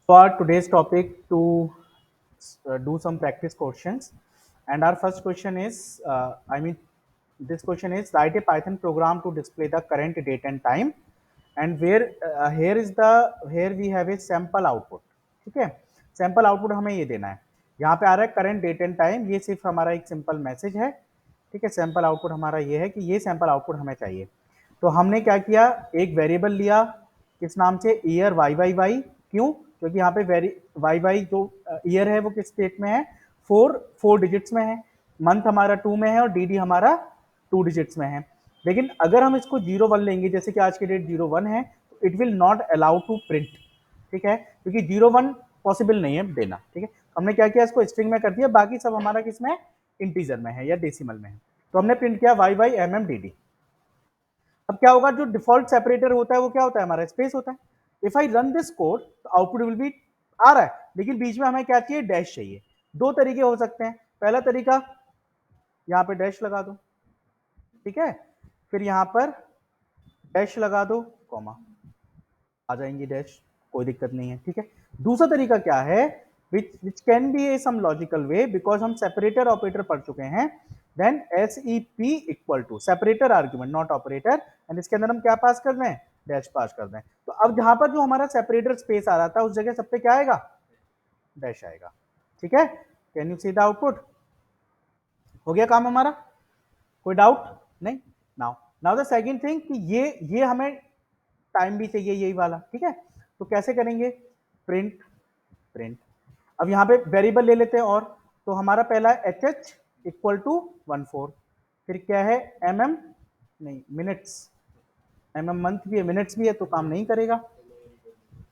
For today's topic to do some practice questions, and our first question is, this question is write a Python program to display the current date and time, and where here we have a sample output. ठीक है, sample output हमें ये देना है. यहाँ पे आ रहा है करंट डेट एंड टाइम, ये सिर्फ हमारा एक सिंपल मैसेज है. ठीक है, सैंपल आउटपुट हमारा ये है कि ये सैंपल आउटपुट हमें चाहिए. तो हमने क्या किया, एक वेरिएबल लिया किस नाम से, ईयर वाई वाई वाई. क्यों? क्योंकि यहाँ पे वाई वाई जो ईयर है वो किस स्टेट में है, फोर डिजिट्स में है. मंथ हमारा 2 में है और डी हमारा 2 डिजिट्स में है. लेकिन अगर हम इसको 01 लेंगे, जैसे कि आज की डेट 01 है, तो it will not allow to print. ठीक है, क्योंकि 01 पॉसिबल नहीं है देना. ठीक है, हमने क्या किया, इसको स्ट्रिंग में कर दिया, बाकी सब हमारा किस में, इंटीजर में है या डेसिमल में है. तो हमने प्रिंट किया Y Y M M D D. अब क्या होगा, जो डिफॉल्ट सेपरेटर होता है वो क्या होता है, हमारा स्पेस होता है. If I run this code तो आउटपुट विल बी आ रहा है, लेकिन बीच में हमें क्या चाहिए, डैश चाहिए. दो तरीके हो सकते हैं. पहला तरीका, यहाँ पे डैश लगा दो. ठीक है, फिर यहाँ पर डैश लगा दो, कॉमा, आ जाएंगे डैश, कोई दिक्कत नहीं है. ठीक है, दूसरा तरीका क्या है, which can be a some logical way, because हम सेपरेटर ऑपरेटर पढ़ चुके हैं. Then SEP equal to separator argument not operator, and इसके अंदर हम क्या पास कर दें, डैश पास कर दें. तो अब जहां पर जो हमारा सेपरेटर स्पेस आ रहा था उस जगह सब पे क्या आएगा, डैश आएगा. ठीक है, can you see the output. हो गया काम हमारा, कोई डाउट नहीं. Now now the second thing कि ये हमें टाइम भी चाहिए यही वाला. ठीक है, तो कैसे करेंगे, प्रिंट प्रिंट. अब यहाँ पे वेरिएबल ले लेते हैं, और तो हमारा पहला एच एच इक्वल टू 14. फिर क्या है, एम एम नहीं, मिनट्स. एम एम मंथ भी है, मिनट्स भी है, तो काम नहीं करेगा.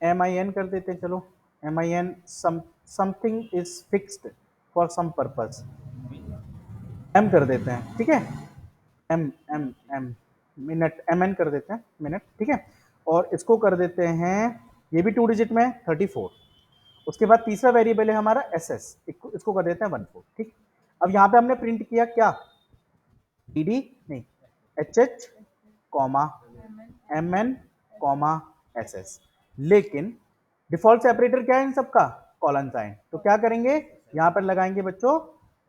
एम आई एन कर देते हैं, चलो M I N, something is fixed for some purpose, M कर देते हैं. ठीक है, M M M minute, M N कर देते हैं मिनट. ठीक है, और इसको कर देते हैं, ये भी 2 डिजिट में 34. उसके बाद तीसरा वेरिएबल है हमारा एस एस, इसको कर देते हैं 14. ठीक, अब यहाँ पे हमने प्रिंट किया क्या, डी डी नहीं, H H comma M N comma S S. लेकिन डिफॉल्ट सेपरेटर क्या है इन सबका, कॉलन साइन. तो क्या करेंगे, यहाँ पर लगाएंगे बच्चों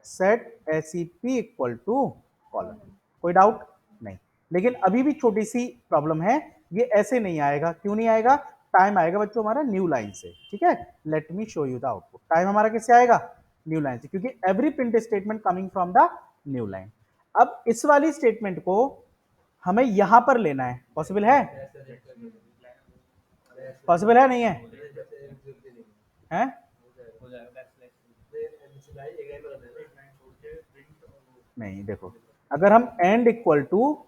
set ACP equal to colon. कोई डाउट नहीं. लेकिन अभी भी छोटी सी प्रॉब्लम है, ये ऐसे नहीं आएगा. क्यों नहीं आएगा, टाइम आएगा बच्चों हमारा न्यू लाइन से. ठीक है, let me show you the output. Time हमारा किससे आएगा, न्यू लाइन से, क्योंकि every print statement coming from the new line. अब इस वाली स्टेटमेंट को हमें यहां पर लेना है. पॉसिबल है, पॉसिबल है नहीं है, हैं? नहीं, देखो, अगर हम एंड इक्वल टू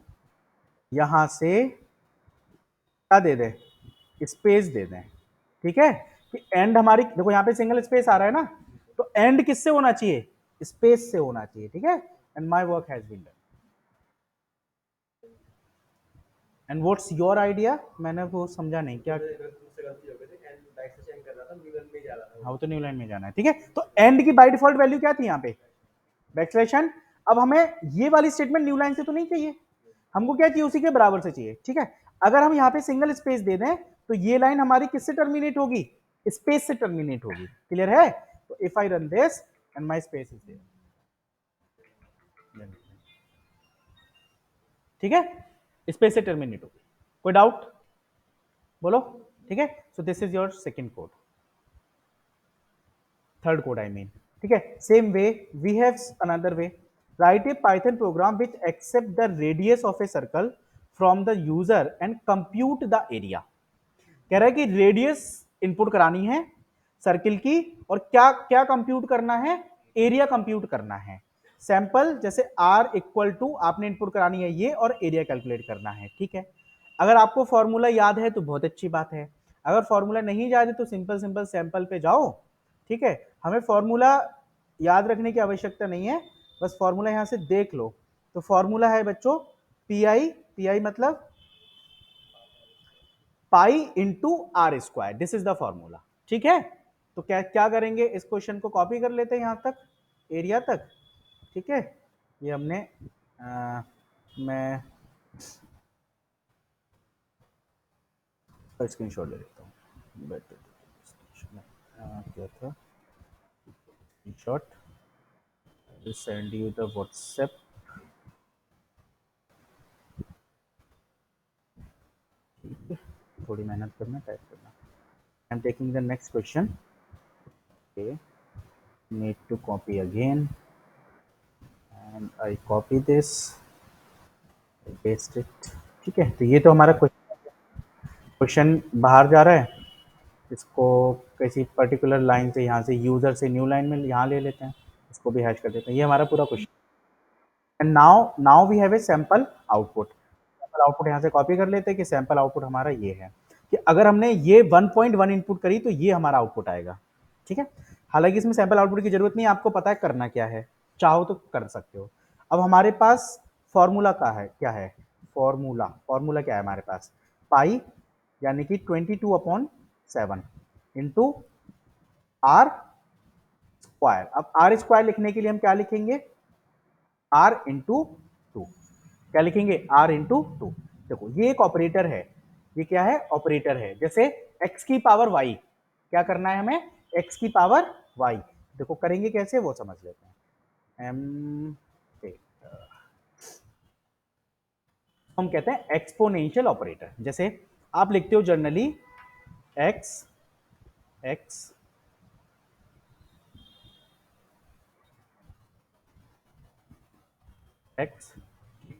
यहां से क्या दे दें, स्पेस दे दें. ठीक है, कि एंड हमारी, देखो यहाँ पे सिंगल स्पेस आ रहा है ना, तो एंड किससे होना चाहिए, स्पेस से होना चाहिए. ठीक है, and my work has been done. And what's your idea, मैंने वो समझा नहीं क्या. हाँ, वो तो न्यू लाइन में जाना है. ठीक है, तो एंड की बाय डिफॉल्ट वैल्यू क्या थी यहाँ पे, बैकस्लैश. अब हमें ये वाली स्टेटमेंट न्यू लाइन से तो नहीं चाहिए, हमको क्या चाहिए, उसी के बराबर से चाहिए. ठीक है, अगर हम यहाँ पे सिंगल स्पेस दे दें तो ये लाइन हमारी किससे टर्मिनेट होगी, स्पेस से टर्मिनेट होगी. क्लियर है, तो if I run this and my space is there. ठीक है, स्पेस से टर्मिनेट होगी. कोई डाउट बोलो. ठीक है, so this is your second code, third code I mean. ठीक है, same way we have another way, write a python program which accept the radius of a circle from the user and compute the area. कह रहा है कि radius input करानी है circle की, और क्या क्या कंप्यूट करना है, एरिया कंप्यूट करना है. सैंपल जैसे आर इक्वल टू आपने इनपुट करानी है ये, और एरिया कैलकुलेट करना है. ठीक है, अगर आपको फॉर्मूला याद है तो बहुत अच्छी बात है, अगर फॉर्मूला नहीं याद है तो सिंपल सिंपल सैंपल पे जाओ. ठीक है, हमें फॉर्मूला याद रखने की आवश्यकता नहीं है, बस फॉर्मूला यहां से देख लो. तो फॉर्मूला है बच्चों पी आई मतलब pi into R square, this is the formula. ठीक है, तो क्या क्या करेंगे, इस क्वेश्चन को कॉपी कर लेते हैं यहां तक, एरिया तक. ठीक है, ये हमने मैं स्क्रीनशॉट ले लेता हूँ. क्या था short, send you the WhatsApp, थोड़ी मेहनत करना, टाइप करना। I am taking the next question. Okay, need to copy again and I copy this, paste it. ठीक है, तो ये तो हमारा क्वेश्चन बाहर जा रहा है, इसको किसी पर्टिकुलर लाइन से, यहाँ से यूजर से न्यू लाइन में यहाँ ले लेते हैं, इसको भी हैश कर देते हैं। ये हमारा पूरा question. And now we have a sample output. Sample output यहाँ से कॉपी कर लेते हैं कि सैंपल आउटपुट हमारा ये है कि अगर हमने ये 1.1 इनपुट करी तो ये हमारा आउटपुट आएगा। ठीक है, हालांकि इसमें सैंपल आउटपुट की जरूरत नहीं है, आपको पता है करना क्या है, चाहो तो कर सकते हो। अब हमारे पास फॉर्मूला का है, क्या है फॉर्मूला क्या है हमारे पास, पाई यानी कि 22/7 इंटू आर स्क्वायर। अब आर स्क्वायर लिखने के लिए हम क्या लिखेंगे, आर इंटू टू। क्या लिखेंगे, आर इंटू टू। देखो ये एक ऑपरेटर है, ये क्या है, ऑपरेटर है। जैसे x की पावर y, क्या करना है हमें, x की पावर y। देखो करेंगे कैसे वो समझ लेते हैं। एम हम कहते हैं एक्सपोनेंशियल ऑपरेटर। जैसे आप लिखते हो generally x x x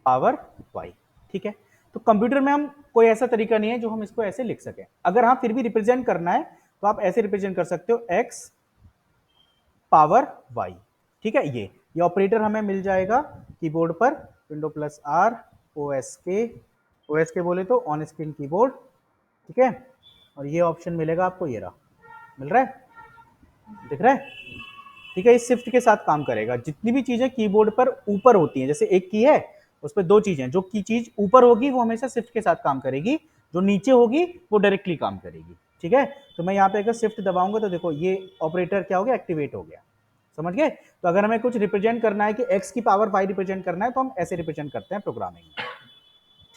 power y। ठीक है, तो कंप्यूटर में हम कोई ऐसा तरीका नहीं है जो हम इसको ऐसे लिख सकें। अगर हाँ फिर भी रिप्रेजेंट करना है तो आप ऐसे रिप्रेजेंट कर सकते हो, x पावर y। ठीक है, ये ऑपरेटर हमें मिल जाएगा कीबोर्ड पर, window plus R, O S K बोले तो ऑन स्क्रीन कीबोर्ड। ठीक है, और ये ऑप्शन मिलेगा आपको, ये रहा, मिल रहा है, दिख रहा है। ठीक है, इस शिफ्ट के साथ काम करेगा। जितनी भी चीजें कीबोर्ड पर ऊपर होती हैं, जैसे एक की है उस पर दो चीजें, जो की चीज ऊपर होगी वो हमेशा शिफ्ट के साथ काम करेगी, जो नीचे होगी वो डायरेक्टली काम करेगी। ठीक है, तो मैं यहाँ पे अगर शिफ्ट दबाऊंगा तो देखो ये ऑपरेटर क्या हो गया, एक्टिवेट हो गया। समझ गए। तो अगर हमें कुछ रिप्रेजेंट करना है कि x की पावर y रिप्रेजेंट करना है तो हम ऐसे रिप्रेजेंट करते हैं प्रोग्रामिंग में।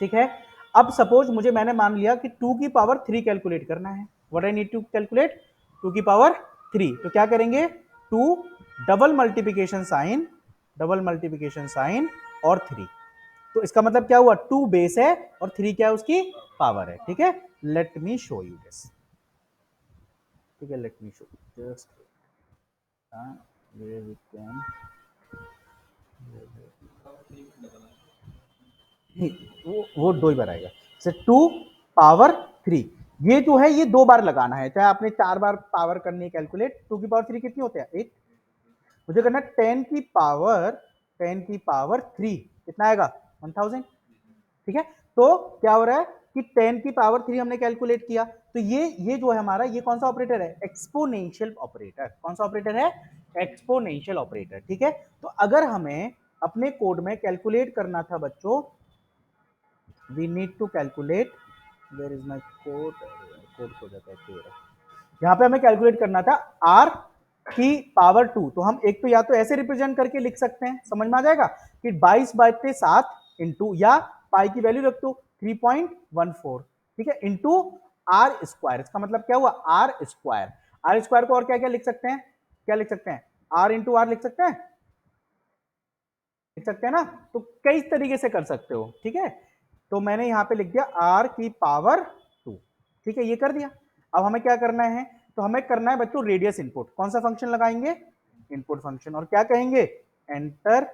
ठीक है, अब सपोज मैंने मान लिया कि 2 की पावर 3 कैलकुलेट करना है। What I need to calculate, 2 की पावर 3। तो क्या करेंगे, 2 डबल मल्टीप्लिकेशन साइन और 3। तो इसका मतलब क्या हुआ, 2 बेस है और 3 क्या है, उसकी पावर है। ठीक है, let me show you this. ठीक है, let me show just where we can, वो दो ही बार आएगा। से 2 पावर 3, ये जो है ये दो बार लगाना है, चाहे आपने 4 बार पावर करनी है कैलकुलेट। 2 की पावर 3 कितनी होते हैं, 8। मुझे करना है 10 की पावर 3 कितना आएगा, 1000। ठीक है, तो क्या हो रहा है कि 10 की पावर 3 हमने कैलकुलेट किया, तो ये जो है हमारा, ये कौन सा ऑपरेटर है, एक्सपोनेंशियल ऑपरेटर। कौन सा ऑपरेटर है, एक्सपोनेंशियल ऑपरेटर। ठीक है, तो अगर हमें अपने कोड में कैलकुलेट करना था बच्चों, we need to calculate, where is my code, code खो जाता है फिर। यहाँ पे हमें कैलकुलेट करना था आर की पावर 2, तो हम एक तो या तो ऐसे रिप्रेजेंट करके लिख सकते हैं, समझ में आ जाएगा कि 22/7 इंटू, या पाई की वैल्यू रख दो 3.14। ठीक है, इंटू आर स्क्वायर। इसका मतलब क्या हुआ, आर स्क्वायर। आर स्क्वायर को और क्या क्या लिख सकते हैं, क्या लिख सकते हैं, आर इंटू आर लिख सकते हैं, लिख सकते हैं ना। तो कई तरीके से कर सकते हो। ठीक है, तो मैंने यहां पे लिख दिया आर की पावर 2। ठीक है, ये कर दिया। अब हमें क्या करना है, तो हमें करना है बच्चों रेडियस इनपुट। कौन सा फंक्शन लगाएंगे, इनपुट फंक्शन, और क्या कहेंगे, एंटर।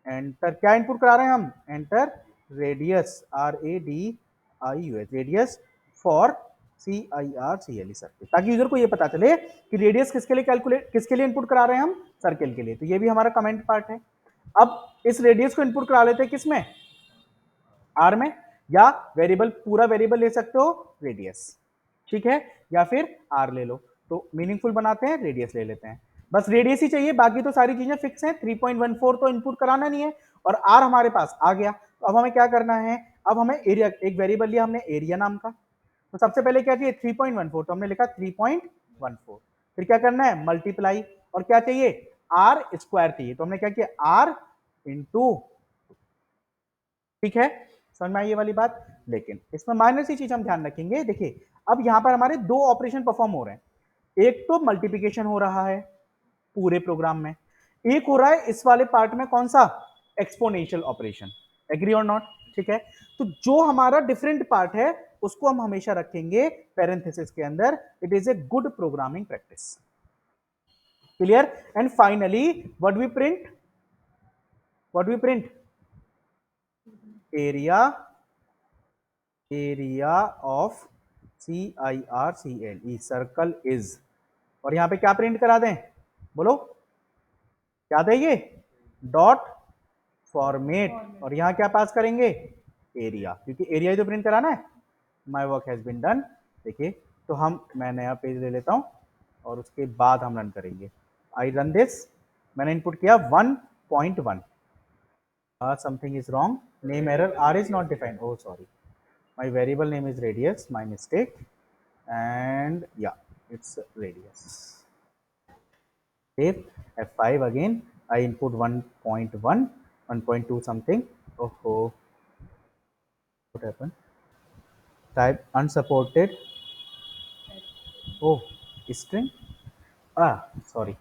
एंटर क्या इनपुट करा रहे हैं हम, enter radius, RADIUS, radius for CIRCLE circle, ताकि यूजर को ये पता चले कि रेडियस किसके लिए कैलकुलेट, किसके लिए इनपुट करा रहे हैं हम, सर्किल के लिए। तो ये भी हमारा कमेंट पार्ट है। अब इस रेडियस को इनपुट करा लेते हैं किसमें, आर में, या वेरिएबल, पूरा वेरिएबल ले सकते हो रेडियस। ठीक है, या फिर आर ले लो, तो मीनिंगफुल बनाते हैं, रेडियस ले लेते हैं। बस रेडियस ही चाहिए, बाकी तो सारी चीजें फिक्स हैं। 3.14 तो इनपुट कराना नहीं है, और आर हमारे पास आ गया। तो अब हमें क्या करना है, अब हमें एरिया, एक वेरिएबल लिया हमने एरिया नाम का। तो सबसे पहले क्या चाहिए, 3.14, तो हमने लिखा 3.14। फिर क्या करना है, मल्टीप्लाई, और क्या चाहिए, आर स्क्वायर चाहिए, तो हमने क्या किया, आर इंटू। ठीक है, समझ में आई ये वाली बात। लेकिन इसमें माइनर सी चीज हम ध्यान रखेंगे, देखिए अब यहां पर हमारे दो ऑपरेशन परफॉर्म हो रहे हैं। एक तो मल्टीप्लिकेशन हो रहा है पूरे प्रोग्राम में, एक हो रहा है इस वाले पार्ट में कौन सा, एक्सपोनेंशियल ऑपरेशन। एग्री और नॉट? ठीक है, तो जो हमारा डिफरेंट पार्ट है उसको हम हमेशा रखेंगे पैरेंथेसिस के अंदर। It is a good programming practice. Clear? And finally what we print area, area of CIRCLE, circle is, और यहां पे क्या प्रिंट करा दें, बोलो क्या देंगे, डॉट फॉर्मेट, और यहां क्या पास करेंगे, एरिया, क्योंकि एरिया ही तो प्रिंट कराना है। My work has been done. देखिए, तो मैं नया पेज ले लेता हूं और उसके बाद हम रन करेंगे। आई रन दिस, मैंने इनपुट किया 1.1, something is wrong, name error, R is not defined, oh sorry, my variable name is radius, my mistake, and yeah, it's radius. Save, F5 again, I input 1.1, 1.2 something, oh, what happened, type unsupported, oh, string, sorry,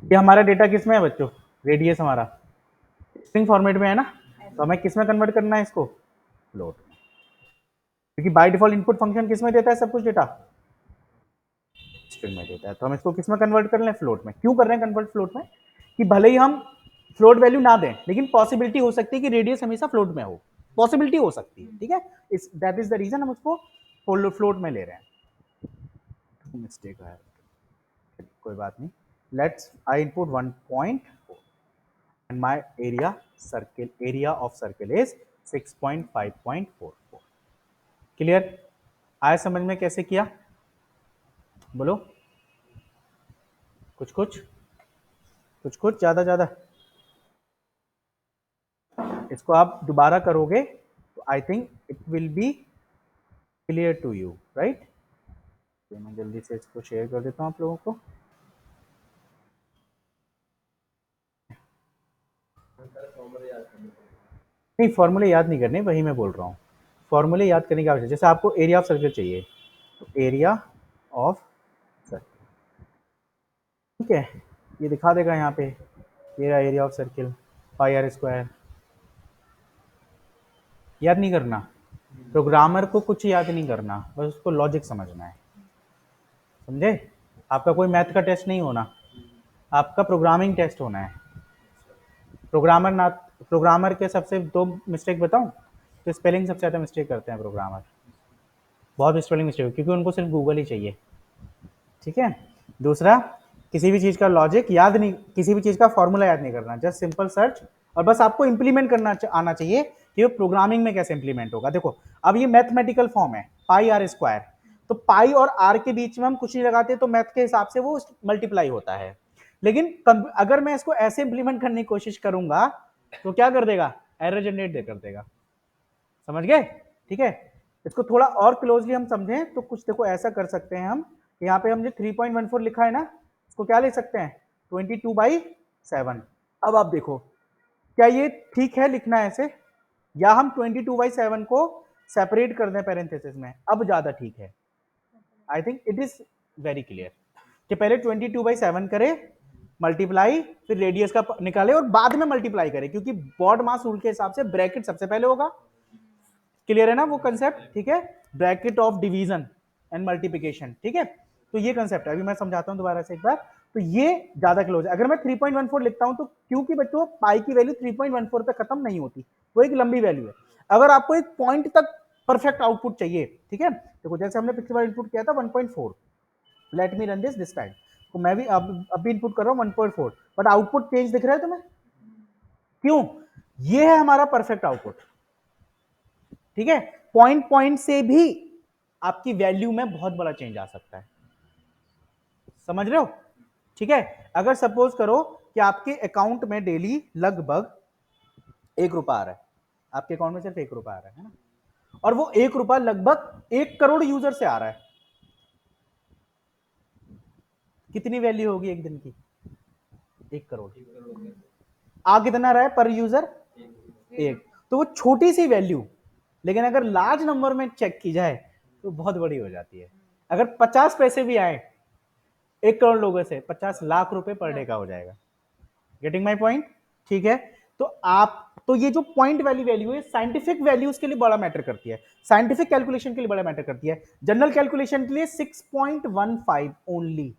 ये हमारा data किस में है बच्चों, radius हमारा string format में है ना, तो हमें किस में कन्वर्ट करना है इसको, फ्लोट में, क्योंकि बाय डिफॉल्ट इनपुट फंक्शन किस में देता है सब कुछ डेटा, स्ट्रिंग में देता है, तो हम इसको किस में कन्वर्ट कर लें, फ्लोट में। क्यों कर रहे हैं कन्वर्ट फ्लोट में, कि भले ही हम फ्लोट वैल्यू ना दें लेकिन पॉसिबिलिटी हो सकती है कि रेडियस हमेशा फ्लोट में हो, पॉसिबिलिटी हो सकती है, ठीक है, इस दैट इज द रीजन हम उसको फ्लोट में ले रहे हैं। मिस्टेक है, कोई बात नहीं, let's I input 1.4 and my area of circle is 6.5.44। Clear? आया समझ में कैसे किया, बोलो, कुछ कुछ ज्यादा इसको आप दोबारा करोगे तो I think it will be clear to you, right? मैं जल्दी से इसको शेयर कर देता हूं आप लोगों को। नहीं, फॉर्मूले याद नहीं करने, वही मैं बोल रहा हूँ, फॉर्मूले याद करने की आवश्यकता, जैसे आपको एरिया ऑफ सर्कल चाहिए तो एरिया ऑफ सर्कल, ठीक है, ये दिखा देगा यहाँ पे, ये area of circle pi R square. याद नहीं करना, प्रोग्रामर को कुछ याद नहीं करना, बस उसको लॉजिक समझना है, समझे? आपका कोई मैथ का टेस्ट नहीं होना, आपका प्रोग्रामिंग टेस्ट होना है। प्रोग्रामर के सबसे 2 मिस्टेक बताऊं, तो स्पेलिंग सबसे ज़्यादा मिस्टेक करते हैं प्रोग्रामर, बहुत स्पेलिंग मिस्टेक, क्योंकि उनको सिर्फ गूगल ही चाहिए, ठीक है। दूसरा, किसी भी चीज़ का लॉजिक याद नहीं, किसी भी चीज़ का फॉर्मूला याद नहीं करना, जस्ट सिंपल सर्च, और बस आपको इंप्लीमेंट करना आना चाहिए कि वो प्रोग्रामिंग में कैसे इंप्लीमेंट होगा। देखो, अब ये मैथमेटिकल फॉर्म है पाई आर स्क्वायर, तो पाई और आर के बीच में हम कुछ नहीं लगाते तो मैथ के हिसाब से वो मल्टीप्लाई होता है, लेकिन अगर मैं इसको ऐसे इंप्लीमेंट करने की कोशिश करूंगा तो क्या कर देगा, एरर जनरेट कर देगा, समझ गए? ठीक है, इसको थोड़ा और क्लोजली हम समझें तो कुछ देखो ऐसा कर सकते हैं हम, यहाँ पे हमने 3.14 लिखा है ना, इसको क्या ले सकते हैं, 22/7। अब आप देखो, क्या ये ठीक है लिखना ऐसे, या हम 22/7 को सेपरेट कर दें पैरेंथेसिस में, अब ज्यादा ठीक है। आई think it is very clear कि पहले 22/7 करे, मल्टीप्लाई, फिर रेडियस का निकाले और बाद में मल्टीप्लाई करे, क्योंकि बॉड मास रूल के हिसाब से ब्रैकेट सबसे पहले होगा। क्लियर है ना वो कंसेप्ट? ठीक है, bracket of division and multiplication, ठीक है, तो ये कंसेप्ट है। अभी मैं समझाता हूं दोबारा से एक बार, तो ये ज्यादा क्लोज है। अगर मैं 3.14 लिखता हूं तो क्योंकि बच्चों पाई की वैल्यू 3.14 पे खत्म नहीं होती, वो एक लंबी वैल्यू है। अगर आपको एक पॉइंट तक परफेक्ट आउटपुट चाहिए, ठीक है, देखो जैसे हमने पिछली बार इनपुट किया था 1.4, let me run this time, तो मैं भी अभी इनपुट कर रहा हूं 1.4, बट आउटपुट चेंज दिख रहा है तुम्हें, क्यों? ये है हमारा परफेक्ट आउटपुट, ठीक है। पॉइंट से भी आपकी वैल्यू में बहुत बड़ा चेंज आ सकता है, समझ रहे हो? ठीक है, अगर सपोज करो कि आपके अकाउंट में डेली लगभग 1 रुपया आ रहा है, आपके अकाउंट में सिर्फ 1 रुपया आ रहा है ना, और वो 1 रुपया लगभग 1 करोड़ यूजर से आ रहा है, कितनी वैल्यू होगी एक दिन की? 1 करोड़। आ कितना रहा है पर यूजर? 1। तो वो छोटी सी वैल्यू, लेकिन अगर लार्ज नंबर में चेक की जाए तो बहुत बड़ी हो जाती है। अगर 50 पैसे भी आए 1 करोड़ लोगों से 50 लाख रुपए पर डे का हो जाएगा। Getting my point? ठीक है, तो ये जो पॉइंट वाली वैल्यू है साइंटिफिक वैल्यूज के लिए बड़ा मैटर करती है, साइंटिफिक कैलकुलेशन के लिए बड़ा मैटर करती है। जनरल कैलकुलेशन के लिए 6.15 only,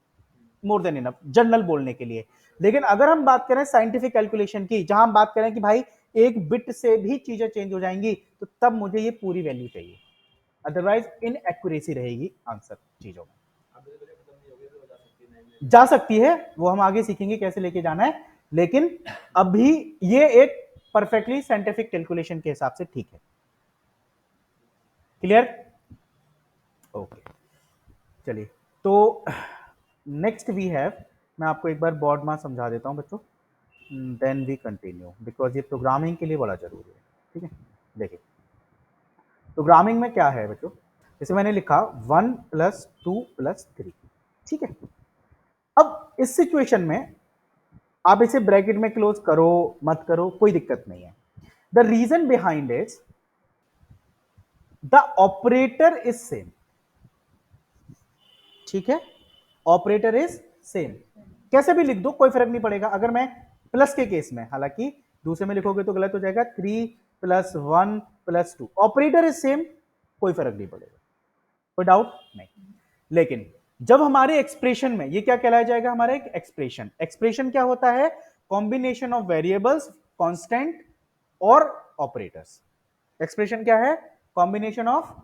more than enough general बोलने के लिए। लेकिन अगर हम बात करें साइंटिफिक कैलकुलेशन की, जहां हम बात करें कि भाई एक बिट से भी चीजें चेंज हो जाएंगी, तो तब मुझे ये पूरी वैल्यू चाहिए, अदरवाइज इनएक्यूरेसी रहेगी आंसर चीजों में। जा सकती है, वो हम आगे सीखेंगे कैसे लेके जाना है, लेकिन अभी ये एक परफेक्टली साइंटिफिक कैलकुलेशन के हिसाब से ठीक है। क्लियर? ओके, चलिए तो नेक्स्ट वी हैव, मैं आपको एक बार बोर्ड मास समझा देता हूं बच्चों, देन वी कंटिन्यू, बिकॉज ये प्रोग्रामिंग के लिए बड़ा जरूरी है। ठीक है, देखिए प्रोग्रामिंग में क्या है बच्चों, जैसे मैंने लिखा 1 + 2 + 3, ठीक है। अब इस सिचुएशन में आप इसे ब्रैकेट में क्लोज करो मत करो कोई दिक्कत नहीं है। The reason behind is the operator is same, ठीक है, ऑपरेटर इज सेम, कैसे भी लिख दो कोई फर्क नहीं पड़ेगा। अगर मैं प्लस के केस में, हालांकि दूसरे में लिखोगे तो गलत हो जाएगा, 3 + 1 + 2, ऑपरेटर इज सेम, कोई फर्क नहीं पड़ेगा, कोई डाउट नहीं। लेकिन जब हमारे एक्सप्रेशन में, ये क्या कहलाया जाएगा, हमारा एक एक्सप्रेशन, एक्सप्रेशन क्या होता है, कॉम्बिनेशन ऑफ वेरिएबल्स, कांस्टेंट और ऑपरेटर्स। एक्सप्रेशन क्या है, combination of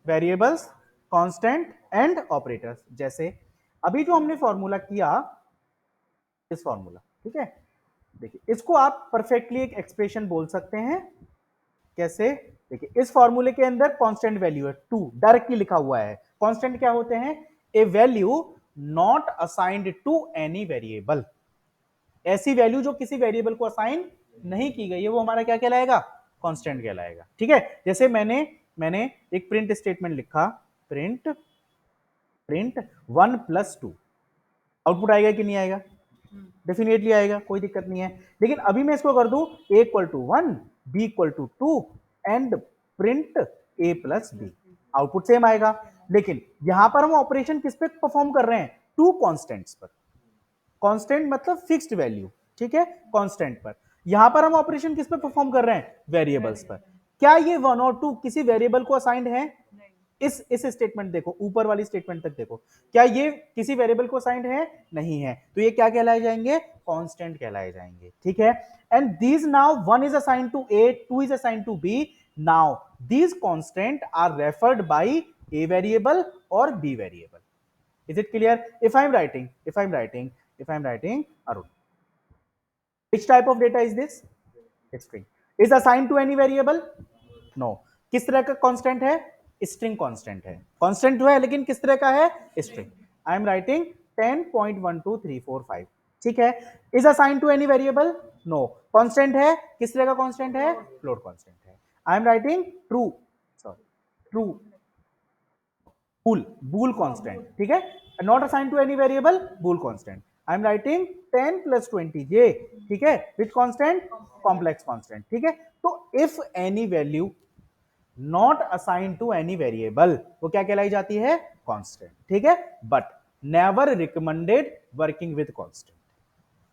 variables, constant and operators. जैसे अभी जो हमने फॉर्मूला किया, इस फॉर्मूला, ठीक है, देखिए इसको आप परफेक्टली एक एक्सप्रेशन बोल सकते हैं। कैसे? देखिए इस फॉर्मूले के अंदर कांस्टेंट वैल्यू है 2, डायरेक्टली लिखा हुआ है। कांस्टेंट क्या होते हैं, a value not assigned to any variable, ऐसी वैल्यू जो किसी वेरिएबल को असाइन नहीं की गई है, वो हमारा क्या कहलाएगा, कांस्टेंट कहलाएगा। ठीक है, जैसे मैंने एक प्रिंट स्टेटमेंट लिखा, प्रिंट 1 + 2, आउटपुट आएगा कि नहीं आएगा, डेफिनेटली आएगा, कोई दिक्कत नहीं है। लेकिन अभी मैं इसको कर दूं a = 1, b = 2 and print a + b, output same आएगा। लेकिन यहां पर हम ऑपरेशन किस पे परफॉर्म कर रहे हैं, 2 कांस्टेंट्स पर। कांस्टेंट मतलब फिक्स्ड वैल्यू, ठीक है, कांस्टेंट पर। यहां पर हम ऑपरेशन किस पे परफॉर्म कर रहे हैं, वेरिएबल्स पर। क्या ये 1 और 2 किसी वेरिएबल को असाइंड है, इस स्टेटमेंट देखो, ऊपर वाली स्टेटमेंट तक देखो, क्या ये किसी वेरिएबल को असाइंड है, नहीं है, तो ये क्या कहलाए जाएंगे, कांस्टेंट कहलाए जाएंगे। ठीक है, and these now 1 is assigned to a, 2 is assigned to b, now these constant are referred by a variable और b variable. Is it clear? if I'm writing Arun, which type of data is this, string, is assigned to any variable, no, किस तरह का constant है, string constant है, constant जो है लेकिन किस तरह का है, स्ट्रिंग। आई एम राइटिंग 10.12345, ठीक है, is assigned to any variable, no, constant है, किस तरह का कांस्टेंट है, फ्लोट कांस्टेंट है। I am writing true, sorry true, bool constant, ठीक है, not assigned to any variable, bool constant। I am writing 10 + 20j, ठीक है, which constant, complex constant, ठीक है। तो if any value not assigned to any variable, वो क्या कहलाई जाती है, constant, ठीक है, but never recommended working with constant,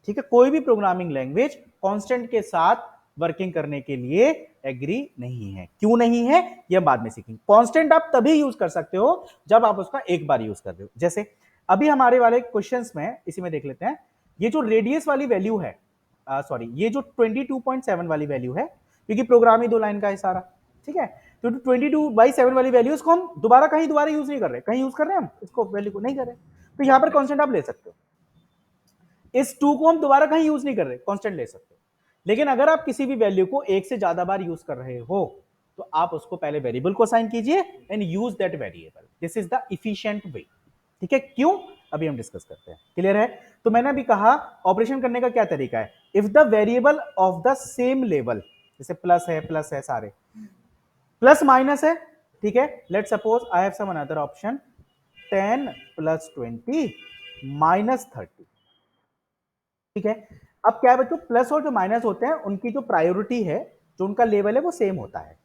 ठीक है, कोई भी प्रोग्रामिंग लैंग्वेज कांस्टेंट के साथ वर्किंग करने के लिए एग्री नहीं है। क्यों नहीं है, यह बाद में सीखेंगे। कांस्टेंट आप तभी यूज कर सकते हो जब आप उसका एक बार यूज कर रहे हो। जैसे अभी हमारे वाले क्वेश्चंस में, इसी में देख लेते हैं, ये जो रेडियस वाली वैल्यू है, सॉरी ये जो 22.7 वाली वैल्यू है, क्योंकि प्रोग्राम ही 2 लाइन का है सारा, ठीक है, तो 22/7 वाली वैल्यू इसको हम दोबारा यूज नहीं कर रहे, कहीं यूज कर रहे हैं हम इसको, वैल्यू को नहीं कर रहे, तो यहां पर कांस्टेंट आप ले सकते हो। इस 2 को हम दोबारा कहीं यूज नहीं कर रहे, कांस्टेंट ले सकते हो। लेकिन अगर आप किसी भी वैल्यू को एक से ज्यादा बार यूज कर रहे हो, तो आप उसको पहले वेरिएबल को असाइन कीजिए and use that variable, this is the efficient way. ठीक है, क्यों, अभी हम डिस्कस करते हैं। क्लियर है? तो मैंने अभी कहा ऑपरेशन करने का क्या तरीका है, if the variable of the same level, जैसे प्लस है सारे, प्लस माइनस है, ठीक है, let suppose I have some another option 10 + 20 - 30, ठीक है। अब क्या है बच्चों, प्लस और जो माइनस होते हैं उनकी जो प्रायोरिटी है, जो उनका लेवल है, वो सेम होता है।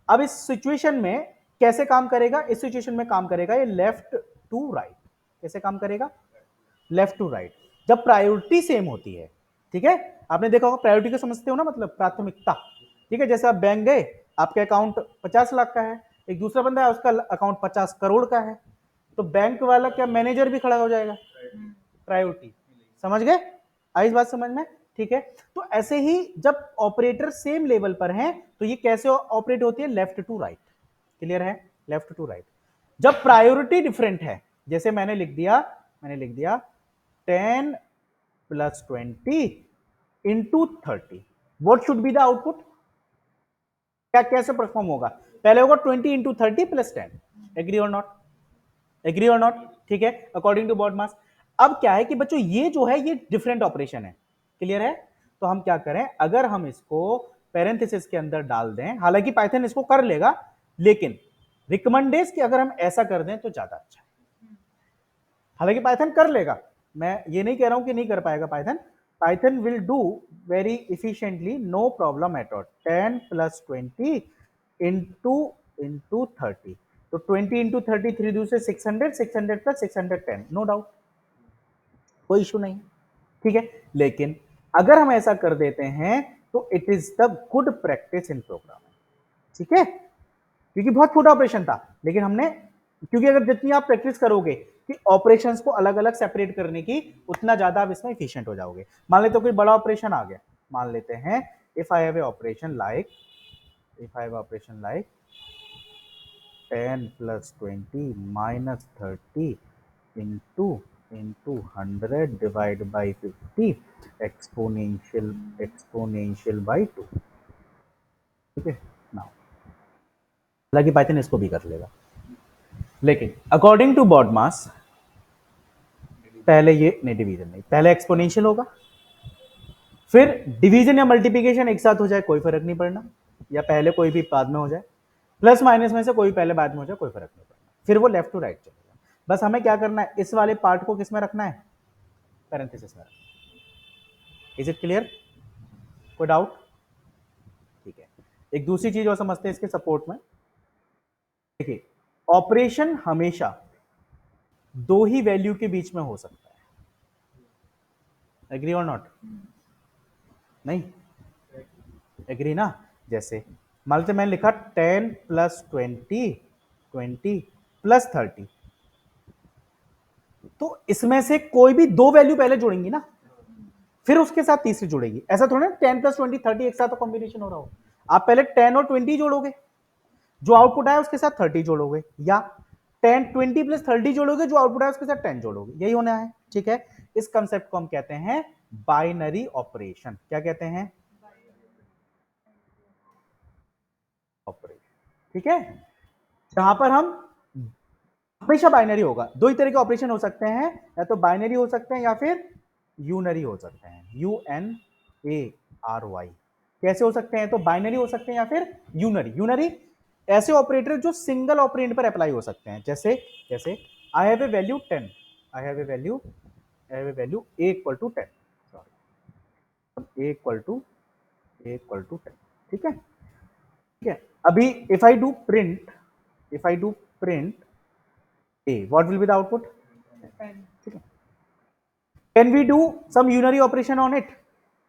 अब इस सिचुएशन में कैसे काम करेगा, इस सिचुएशन में काम करेगा ये लेफ्ट टू राइट, कैसे काम करेगा? Left to right. जब प्रायोरिटी सेम होती है, ठीक है, आपने देखा होगा प्रायोरिटी को समझते हो ना, मतलब प्राथमिकता, ठीक है, जैसे आप बैंक गए, आपके अकाउंट 50 लाख का है, एक दूसरा बंदा है उसका अकाउंट 50 करोड़ का है, तो बैंक वाला क्या मैनेजर भी खड़ा हो जाएगा? प्रायोरिटी। समझ गए? आई इस बात समझ में? ठीक है, तो ऐसे ही जब ऑपरेटर सेम लेवल पर हैं तो ये कैसे ऑपरेट होती है? Left to right. क्लियर है? Left to right. जब प्रायोरिटी डिफरेंट है, जैसे मैंने लिख दिया 10 plus 20 into 30, what should be the output? क्या कैसे परफॉर्म होगा? पहले होगा 20 इंटू 30 प्लस 10। एग्री और नॉट? एग्री और नॉट? ठीक है, अकॉर्डिंग टू बॉडमास। अब क्या है कि बच्चों ये जो है ये डिफरेंट ऑपरेशन है। क्लियर है? तो हम क्या करें, अगर हम इसको पेरेंथेसिस के अंदर डाल दें, हालांकि पाइथन इसको कर लेगा, लेकिन रिकमेंड इज कि अगर हम ऐसा कर दें तो ज्यादा अच्छा है। हालांकि पाइथन कर लेगा, मैं ये नहीं कह रहा हूं कि नहीं कर पाएगा Python, Python will do very efficiently, no problem at all. 10 plus 20 into into 30, तो 20 इंटू 30 3 2 से 600, 600 प्लस 610, नो डाउट, कोई इशू नहीं, ठीक है। लेकिन अगर हम ऐसा कर देते हैं तो it is the good practice in programming, ठीक है, क्योंकि बहुत छोटा ऑपरेशन था, लेकिन हमने, क्योंकि अगर जितनी आप प्रैक्टिस करोगे कि ऑपरेशंस को अलग अलग सेपरेट करने की, उतना ज्यादा आप इसमें एफिशिएंट हो जाओगे। मान लेते कोई बड़ा ऑपरेशन आ गया, मान लेते हैं if I have A operation like, if I have operation like 10 plus 20 minus 30 into 100 divide by 50 exponential by 2, ठीक है ना। हालांकि पाइथन इसको भी कर लेगा, लेकिन अकॉर्डिंग टू बॉडमास पहले ये नहीं, डिवीजन नहीं, पहले एक्सपोनेंशियल होगा, फिर डिवीजन या मल्टीप्लिकेशन एक साथ हो जाए कोई फर्क नहीं पड़ना, या पहले कोई भी बाद में हो जाए, प्लस माइनस में से कोई पहले बाद में हो जाए कोई फर्क नहीं पड़ना, फिर वो लेफ्ट टू राइट चलेगा। बस हमें क्या करना है, इस वाले पार्ट को किस में रखना है? पैरेंथेसिस में रखना। Is it clear? कोई डाउट? ठीक है, एक दूसरी चीज और समझते हैं इसके सपोर्ट में। देखिए, ऑपरेशन हमेशा दो ही वैल्यू के बीच में हो सकता है, एग्री और नॉट? नहीं एग्री ना? जैसे मान लीजिए मैंने लिखा 10 प्लस 20 प्लस 30, तो इसमें से कोई भी दो वैल्यू पहले जुड़ेंगी ना, फिर उसके साथ तीसरी जुड़ेगी। ऐसा थोड़ा ना 10 प्लस 20 30 एक साथ तो कॉम्बिनेशन हो रहा हो, आप पहले 10 और 20 जोड़ोगे, जो आउटपुट आया उसके साथ 30 जोड़ोगे, या 10 20 प्लस 30 जोड़ोगे, जो आउटपुट आया उसके साथ 10 जोड़ोगे, यही होना है, ठीक है। इस कंसेप्ट को हम कहते हैं बाइनरी ऑपरेशन। क्या कहते हैं? ऑपरेशन, ठीक है, जहां पर हम हमेशा बाइनरी होगा। दो ही तरह के ऑपरेशन हो सकते हैं, या तो बाइनरी हो सकते हैं या फिर यूनरी हो सकते हैं, UNARY। कैसे हो सकते हैं? तो बाइनरी हो सकते हैं या फिर यूनरी। यूनरी ऐसे ऑपरेटर जो सिंगल ऑपरेंड पर अप्लाई हो सकते हैं, जैसे जैसे I have a value 10, I have a value a equal to 10, sorry a equal to 10, ठीक है, ठीक है। अभी if I do print, if I do print a, what will be the output? Can we do some unary operation on it?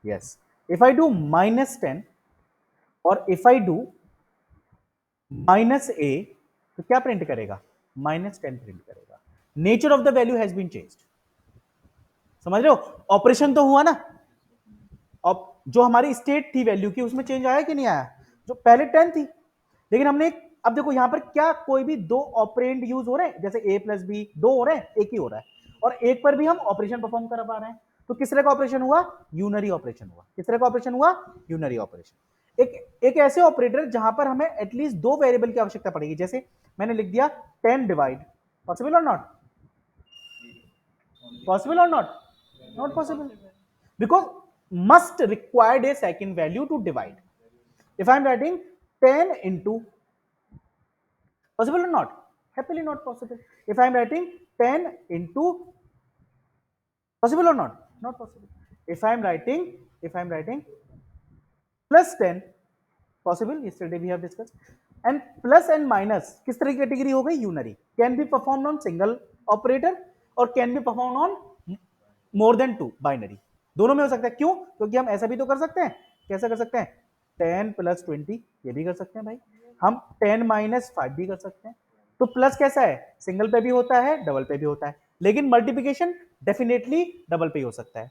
Yes. If I do minus 10 और if I do minus a, तो क्या print करेगा? -10 print करेगा। Nature of the value has been changed. समझ रहे हो? Operation तो हुआ ना, अब जो हमारी स्टेट थी वैल्यू की उसमें चेंज आया कि नहीं आया? जो पहले 10 थी, लेकिन हमने, अब देखो यहां पर क्या कोई भी दो ऑपरेंड यूज हो रहे हैं, जैसे a प्लस बी, दो हो रहे हैं, एक ही हो रहा है, और एक पर भी हम ऑपरेशन परफॉर्म कर पा रहे हैं, तो किस तरह का ऑपरेशन हुआ? यूनरी ऑपरेशन हुआ। किस तरह का ऑपरेशन हुआ? Unary operation. एक ऐसे ऑपरेटर जहां पर हमें एटलीस्ट दो वेरिएबल की आवश्यकता पड़ेगी, जैसे मैंने लिख दिया 10 डिवाइड, पॉसिबल और नॉट? पॉसिबल और not? Not possible, because must required a second value to divide. If I am writing 10 into, possible or not? Happily not possible. If I am writing 10 into, possible or not? Not possible. If I am writing plus 10, possible, yesterday we have discussed. And plus and minus किस तरह की category हो गई? Unary, can be performed on single operator और can be perform on more than 2 binary, दोनों में हो सकता है। क्यों? क्योंकि हम ऐसा भी तो कर सकते हैं, कैसे कर सकते हैं, 10 + 20 ये भी कर सकते हैं भाई, हम 10 - 5 भी कर सकते हैं। तो प्लस कैसा है, सिंगल पे भी होता है, डबल पे भी होता है, लेकिन मल्टीप्लिकेशन डेफिनेटली डबल पे ही हो सकता है,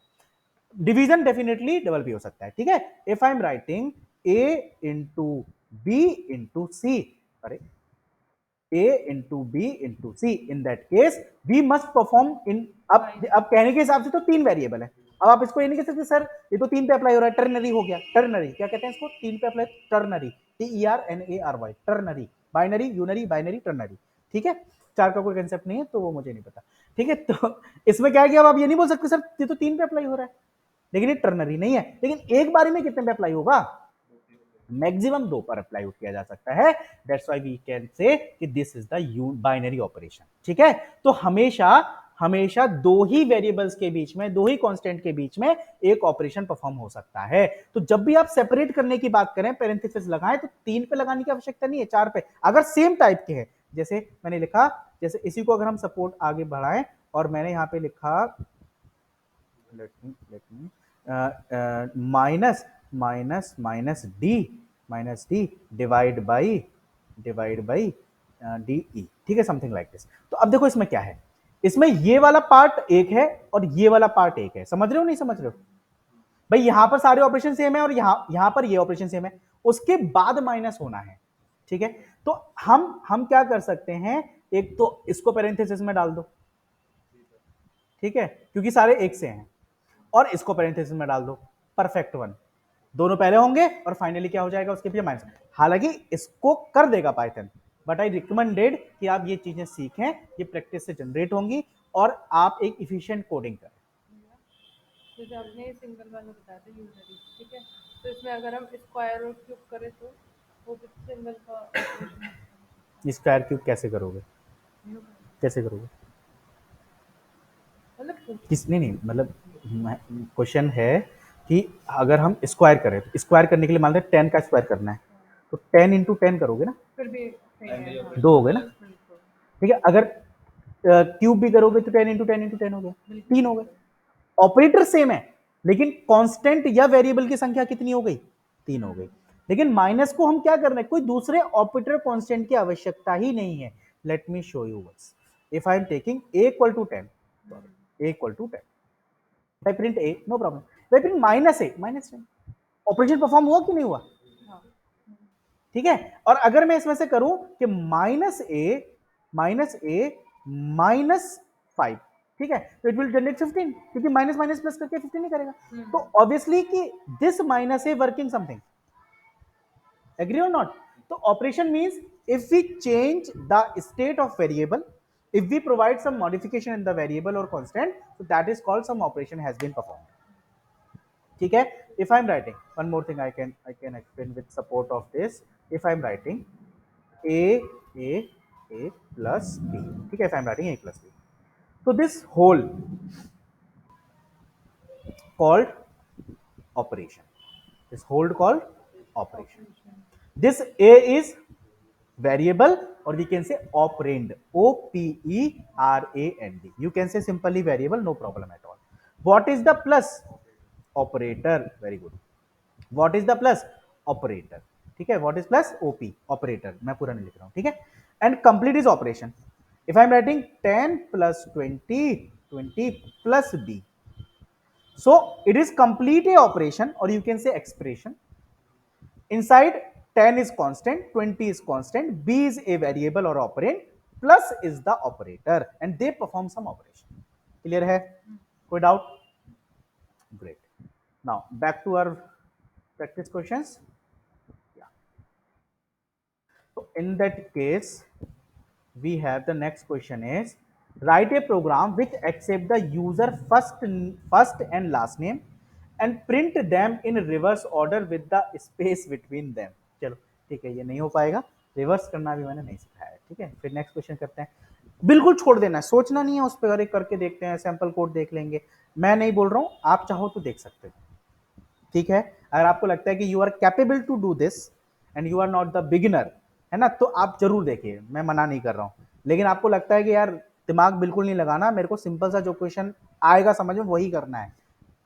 डिवीजन डेफिनेटली डबल पे हो सकता है। ठीक है, if I am writing a into b into c, अरे a into b into c, in that case we must perform in, अब कहने के हिसाब से तो 3 वेरिएबल है, अब आप इसको ये नहीं कह सकते सर ये तो 3 पे अप्लाई हो रहा है, टर्नरी हो गया, टर्नरी क्या कहते हैं इसको, 3 पे apply, ternary, TERNARY, ternary, binary, unary, binary, ternary. ठीक है, 4 का कोई कंसेप्ट नहीं है तो वो मुझे नहीं पता। ठीक है, तो इसमें क्या है कि अब आप ये नहीं बोल सकते सर ये तो 3 पे अप्लाई हो रहा है, लेकिन ये टर्नरी नहीं है, लेकिन एक बारी में कितने पे अप्लाई होगा, मैक्सिमम 2 पर अप्लाई किया जा सकता है। That's why we can say कि this is the binary operation. ठीक है, तो हमेशा हमेशा दो ही वेरिएबल्स के बीच में, दो ही कांस्टेंट के बीच में एक ऑपरेशन परफॉर्म हो सकता है। तो जब भी आप सेपरेट करने की बात करें, पेरेंथेसिस लगाएं तो 3 पे लगाने की आवश्यकता नहीं है, 4 पे, अगर सेम टाइप के हैं। जैसे मैंने लिखा, जैसे इसी को अगर हम सपोर्ट आगे बढ़ाएं और मैंने यहां पे लिखा let me minus D divide by D E. ठीक है, समथिंग लाइक दिस। तो अब देखो इसमें क्या है, इसमें ये वाला पार्ट एक है और ये वाला पार्ट एक है, समझ रहे हो नहीं समझ रहे हो भाई, यहां पर सारे ऑपरेशन सेम है और यहां पर ये ऑपरेशन सेम है, उसके बाद माइनस होना है। ठीक है, तो हम क्या कर सकते हैं, एक तो इसको पेरेंथेसिस में डाल दो, ठीक है, क्योंकि सारे एक से हैं, और इसको पेरेंथेसिस में डाल दो, परफेक्ट वन, दोनों पहले होंगे और फाइनली क्या हो जाएगा उसके पीछे माइनस। हालांकि इसको कर देगा पाइथन, बट आई रिकमेंडेड कि आप ये चीजें सीखें, ये प्रैक्टिस से जनरेट होंगी और आप एक इफिशिएंट कोडिंग करें। जैसे आपने सिंगल वाला बताया था यूनरी, ठीक है, तो इसमें अगर हम स्क्वायर और क्यूब करें तो वो भी सिंगल का स्क्वायर क्यूब कैसे करोगे, कैसे करोगे, मतलब किस नहीं मतलब क्वेश्चन है कि अगर हम स्क्वायर करें तो स्क्वायर करने के लिए मान लें 10 का स्क्वायर करना है, तो 10 × 10 करोगे ना, फिर भी सही है, हाँ, 2 हो गए ना। बिल्कुल ठीक है, अगर क्यूब भी करोगे तो 10 × 10 × 10 हो गया, 3 हो गए। ऑपरेटर सेम है, लेकिन कांस्टेंट या वेरिएबल की संख्या कितनी हो गई, 3 हो गई। लेकिन माइनस को हम क्या करना है, कोई दूसरे ऑपरेटर कांस्टेंट की आवश्यकता ही नहीं है। Let me show you once, if I am taking a = 10, a = 10, if I print a, no problem, if I print -10, operation perform हुआ कि नहीं हुआ, ठीक है। और अगर मैं इसमें से करूं कि -5, ठीक है, तो इट विल जनरेट 15, क्योंकि माइनस माइनस प्लस करके 15 नहीं करेगा। तो ऑब्वियसली कि this minus a working something, agree और नॉट। तो operation means if we change the state of variable, if we provide some modification in the variable or constant, so that is called some operation has been performed. ठीक है, if I am writing one more thing, I can explain with support of this. If I am writing a plus b, ठीक है, if I am writing a plus b, so this whole called operation, this whole called operation. This a is variable, or we can say operand, operand, you can say simply variable, no problem at all. What is the plus, operator, very good. What is the plus, operator, ठीक है, what is plus, op, operator, मैं पूरा नहीं लिख रहा हूं, ठीक है। and complete is operation, if I am writing 10 + 20 plus b, so it is complete a operation, or you can say expression. Inside 10 is constant, 20 is constant, b is a variable or operand, plus is the operator, and they perform some operation. Clear hai? Koi doubt? Great. Now back to our practice questions. Yeah. So in that case, we have the next question is, write a program which accept the user first and last name and print them in reverse order with the space between them. चलो ठीक है, ये नहीं हो पाएगा, reverse करना भी मैंने नहीं सिखाया, ठीक है। फिर नेक्स्ट क्वेश्चन करते हैं, बिल्कुल छोड़ देना है, सोचना नहीं है उस पर, अरे करके देखते हैं, सैंपल कोड देख लेंगे, मैं नहीं बोल रहा हूं, आप चाहो तो देख सकते हो, ठीक है। अगर आपको लगता है कि you are capable to do this and you are not the beginner, है ना, तो आप जरूर देखिए, मैं मना नहीं कर रहा हूं। लेकिन आपको लगता है कि यार दिमाग बिल्कुल नहीं लगाना, मेरे को सिंपल सा जो क्वेश्चन आएगा समझ में वही करना है।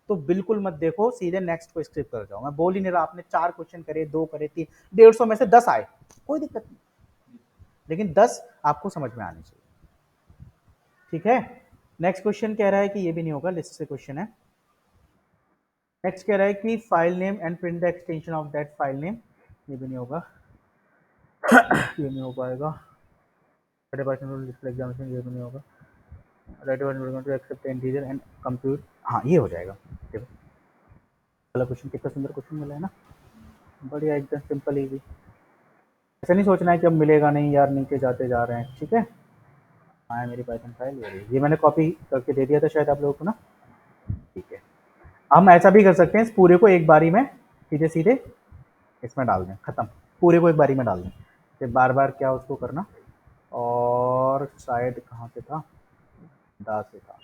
तो बिल्कुल मत देखो, सीधे नेक्स्ट को स्किप कर जाओ। मैं बोल ही नहीं रहा, आपने 4 क्वेश्चन करे, 2 करे, 3, 150 में से 10 आए, कोई दिक्कत नहीं, लेकिन 10 आपको समझ में आने चाहिए। ठीक है, नेक्स्ट क्वेश्चन कह रहा है कि ये भी नहीं होगा, लिस्ट से क्वेश्चन है। नेक्स्ट कह रहा है कि file name and print the extension of that file name, ये भी नहीं होगा, ये नहीं हो पाएगा। डिस्प्ले एग्जामिनेशन, ये भी नहीं होगा। To accept integer and compute, हाँ ये हो जाएगा। देखो वाला क्वेश्चन कितना सुंदर क्वेश्चन मिला है ना, बढ़िया, एकदम सिंपल इजी। ऐसा नहीं सोचना है कि अब मिलेगा नहीं यार, नीचे जाते जा रहे हैं। ठीक है, हाँ मेरी पाइथन फाइल ये मैंने कॉपी करके दे दिया था शायद आप लोगों को ना। ठीक है, हम ऐसा भी कर सकते हैं, इस पूरे को एक बारी में सीधे सीधे इसमें डाल दें, खत्म, पूरे को एक बारी में डाल दें, फिर बार बार क्या उसको करना। और शायद कहाँ से था, दा से था,